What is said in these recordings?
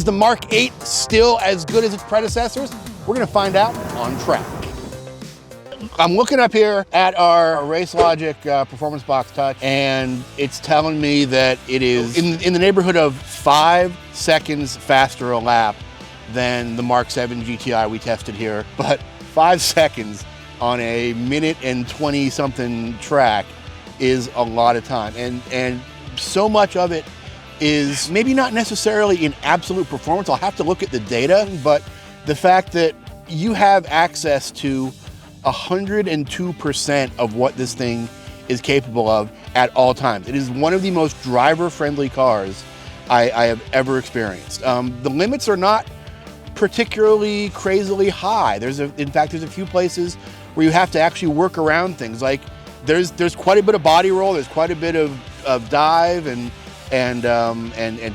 Is the Mark 8 still as good as its predecessors? We're gonna find out on track. I'm looking up here at our Race Logic Performance Box Touch, and it's telling me that it is in the neighborhood of 5 seconds faster a lap than the Mk7 GTI we tested here. But 5 seconds on a minute and 20 something track is a lot of time. And so much of it is maybe not necessarily in absolute performance. I'll have to look at the data, but the fact that you have access to 102% of what this thing is capable of at all times. It is one of the most driver-friendly cars I have ever experienced. The limits are not particularly crazily high. In fact, there's a few places where you have to actually work around things. Like there's quite a bit of body roll, there's quite a bit of dive and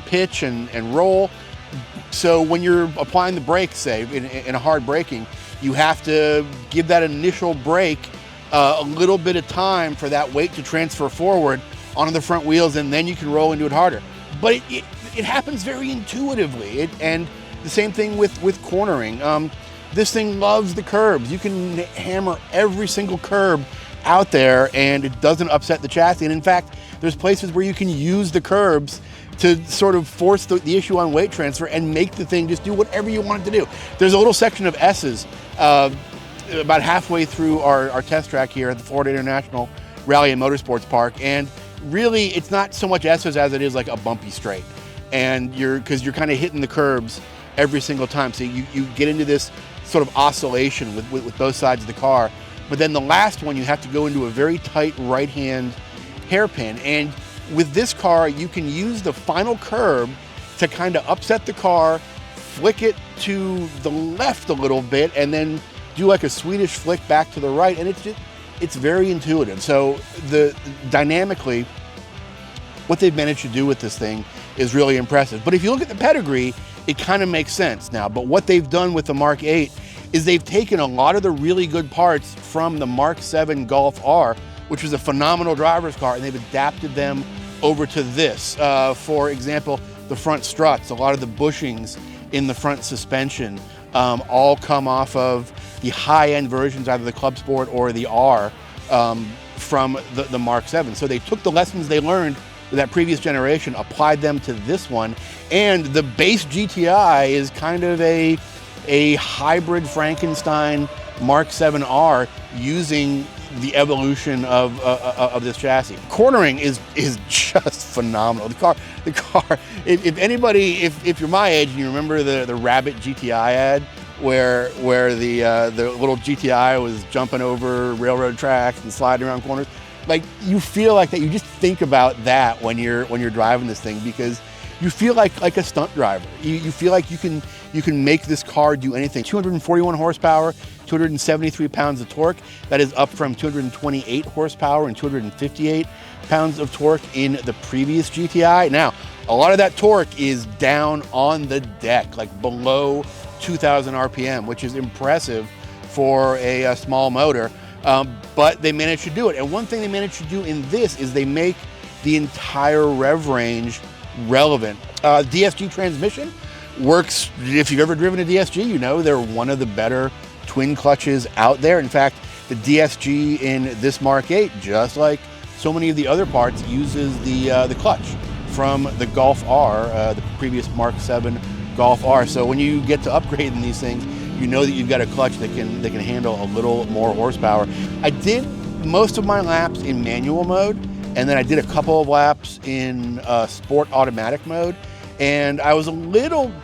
pitch and roll. So when you're applying the brakes, say in a hard braking, you have to give that initial brake a little bit of time for that weight to transfer forward onto the front wheels, and then you can roll into it harder. But it happens very intuitively. And the same thing with cornering. This thing loves the curbs. You can hammer every single curb out there and it doesn't upset the chassis. And in fact, there's places where you can use the curbs to sort of force the issue on weight transfer and make the thing just do whatever you want it to do. There's a little section of S's about halfway through our test track here at the Florida International Rally and Motorsports Park, and really it's not so much S's as it is like a bumpy straight. And because you're kind of hitting the curbs every single time, so you get into this sort of oscillation with both sides of the car. But then the last one, you have to go into a very tight right-hand hairpin. And with this car, you can use the final curb to kind of upset the car, flick it to the left a little bit, and then do like a Swedish flick back to the right. And it's very intuitive. So dynamically, what they've managed to do with this thing is really impressive. But if you look at the pedigree, it kind of makes sense now. But what they've done with the Mark 8 is they've taken a lot of the really good parts from the Mk7 Golf R, which was a phenomenal driver's car, and they've adapted them over to this. For example, the front struts, a lot of the bushings in the front suspension all come off of the high-end versions, either the Club Sport or the R from the Mk7. So they took the lessons they learned with that previous generation, applied them to this one, and the base GTI is kind of a hybrid Frankenstein Mk7R using the evolution of this chassis. Cornering is just phenomenal. The car. If you're my age and you remember the Rabbit GTI ad, where the little GTI was jumping over railroad tracks and sliding around corners, like you feel like that. You just think about that when you're driving this thing, because you feel like a stunt driver. You feel like you can make this car do anything. 241 horsepower, 273 pounds of torque. That is up from 228 horsepower and 258 pounds of torque in the previous GTI. Now, a lot of that torque is down on the deck, like below 2,000 RPM, which is impressive for a small motor. But they managed to do it. And one thing they managed to do in this is they make the entire rev range relevant. DSG transmission works. If you've ever driven a DSG, you know they're one of the better twin clutches out there. In fact, the DSG in this Mark 8, just like so many of the other parts, uses the clutch from the Golf R, the previous Mk7 Golf R. So when you get to upgrading these things, you know that you've got a clutch that can handle a little more horsepower. I did most of my laps in manual mode, and then I did a couple of laps in sport automatic mode, and I was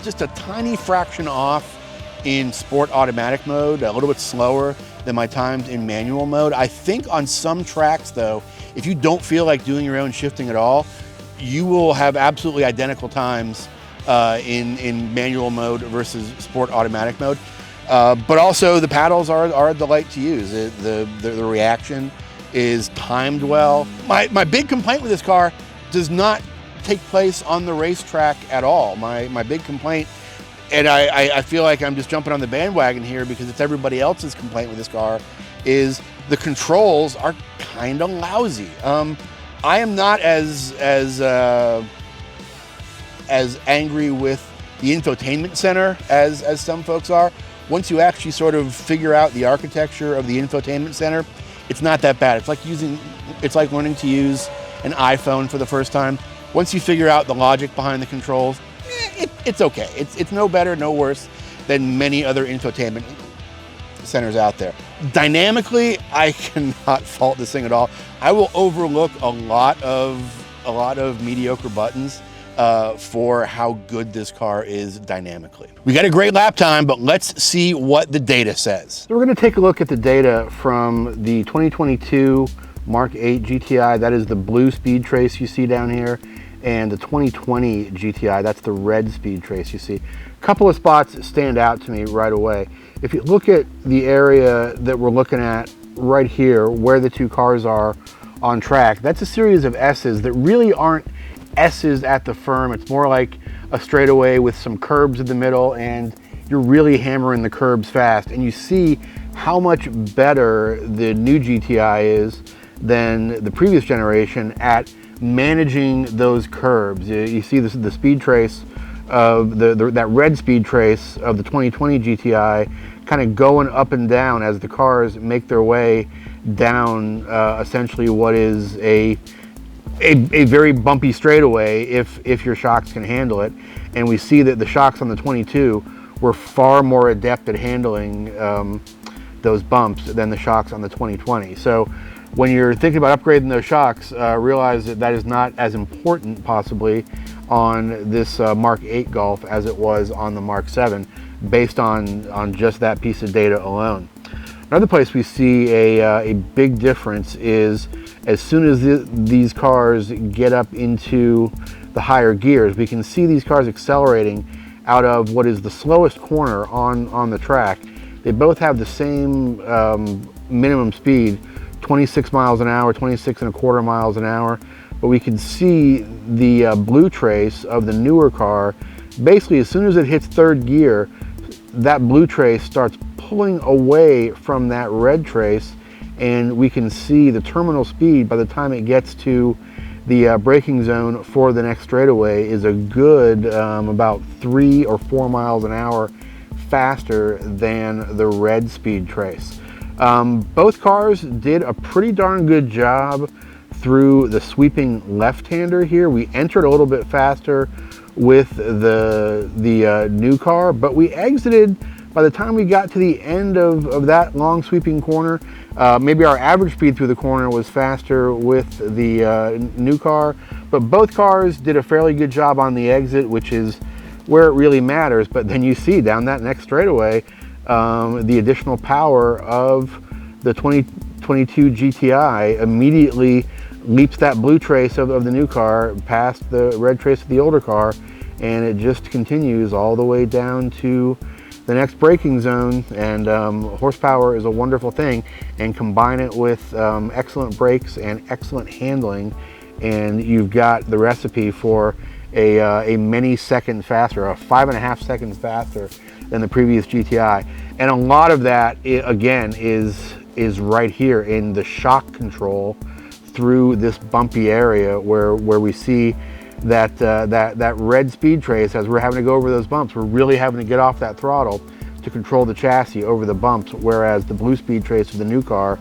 just a tiny fraction off in sport automatic mode, a little bit slower than my times in manual mode. I think on some tracks though, if you don't feel like doing your own shifting at all, you will have absolutely identical times in manual mode versus sport automatic mode. But also the paddles are a delight to use. The reaction is timed well. My big complaint with this car does not take place on the racetrack at all. My big complaint, and I feel like I'm just jumping on the bandwagon here because it's everybody else's complaint with this car, is the controls are kind of lousy. I am not as angry with the infotainment center as some folks are. Once you actually sort of figure out the architecture of the infotainment center, it's not that bad. It's like learning to use an iPhone for the first time. Once you figure out the logic behind the controls, it's okay. It's no better, no worse than many other infotainment centers out there. Dynamically, I cannot fault this thing at all. I will overlook a lot of mediocre buttons for how good this car is dynamically. We got a great lap time, but let's see what the data says. So we're going to take a look at the data from the 2022 Mk8 GTI. That is the blue speed trace you see down here, and the 2020 GTI, that's the red speed trace you see. A couple of spots stand out to me right away. If you look at the area that we're looking at right here, where the two cars are on track, that's a series of S's that really aren't S's at the firm. It's more like a straightaway with some curbs in the middle, and you're really hammering the curbs fast. And you see how much better the new GTI is than the previous generation at managing those curbs. You see this, the speed trace of that red speed trace of the 2020 GTI kind of going up and down as the cars make their way down essentially what is a very bumpy straightaway if your shocks can handle it. And we see that the shocks on the 22 were far more adept at handling those bumps than the shocks on the 2020. So when you're thinking about upgrading those shocks, realize that that is not as important possibly on this Mk8 Golf as it was on the Mk7, based on just that piece of data alone. Another place we see a big difference is as soon as these cars get up into the higher gears, we can see these cars accelerating out of what is the slowest corner on the track. They both have the same minimum speed, 26 miles an hour, 26.25 miles an hour, but we can see the blue trace of the newer car. Basically, as soon as it hits third gear, that blue trace starts pulling away from that red trace, and we can see the terminal speed by the time it gets to the braking zone for the next straightaway is a good about 3 or 4 miles an hour faster than the red speed trace. Both cars did a pretty darn good job through the sweeping left-hander here. We entered a little bit faster with the new car, but we exited by the time we got to the end of that long sweeping corner. Maybe our average speed through the corner was faster with the new car, but both cars did a fairly good job on the exit, which is where it really matters. But then you see down that next straightaway, the additional power of the 2022 GTI immediately leaps that blue trace of the new car past the red trace of the older car, and it just continues all the way down to the next braking zone. And horsepower is a wonderful thing, and combine it with excellent brakes and excellent handling, and you've got the recipe for a many seconds faster, a 5.5 seconds faster than the previous GTI. And a lot of that, again, is right here in the shock control through this bumpy area where we see that red speed trace. As we're having to go over those bumps, we're really having to get off that throttle to control the chassis over the bumps, whereas the blue speed trace of the new car,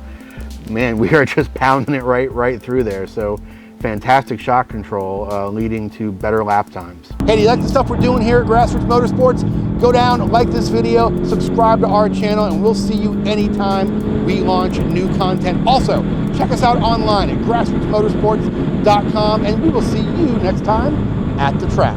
man, we are just pounding it right through there. So fantastic shock control, leading to better lap times. Hey, do you like the stuff we're doing here at Grassroots Motorsports? Go down, like this video, subscribe to our channel, and we'll see you anytime we launch new content. Also, check us out online at grassrootsmotorsports.com, and we will see you next time at the track.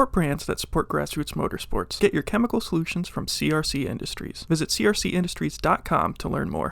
Support brands that support grassroots motorsports. Get your chemical solutions from CRC Industries. Visit crcindustries.com to learn more.